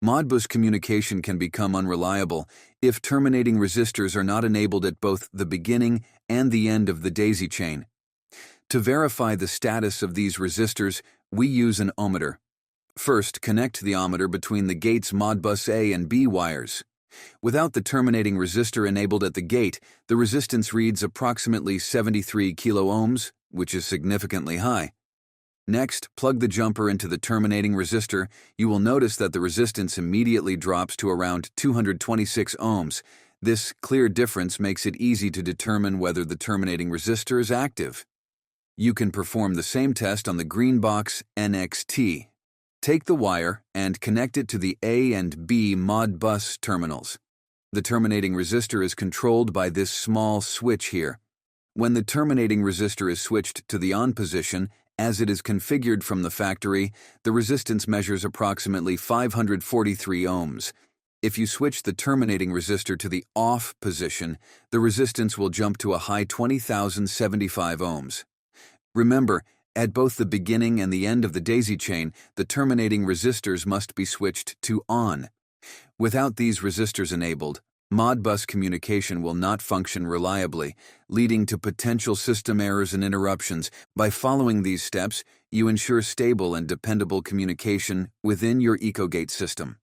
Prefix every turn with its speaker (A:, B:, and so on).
A: Modbus communication can become unreliable if terminating resistors are not enabled at both the beginning and the end of the daisy chain. To verify the status of these resistors, we use an ohmmeter. First, connect the ohmmeter between the gate's Modbus A and B wires. Without the terminating resistor enabled at the gate, the resistance reads approximately 73 kiloohms, which is significantly high. Next, plug the jumper into the terminating resistor. You will notice that the resistance immediately drops to around 226 ohms. This clear difference makes it easy to determine whether the terminating resistor is active. You can perform the same test on the Greenbox NXT. Take the wire and connect it to the A and B Modbus terminals. The terminating resistor is controlled by this small switch here. When the terminating resistor is switched to the on position, as it is configured from the factory, the resistance measures approximately 543 ohms. If you switch the terminating resistor to the off position, the resistance will jump to a high 20,075 ohms. Remember, at both the beginning and the end of the daisy chain, the terminating resistors must be switched to on. Without these resistors enabled, Modbus communication will not function reliably, leading to potential system errors and interruptions. By following these steps, you ensure stable and dependable communication within your Ecogate system.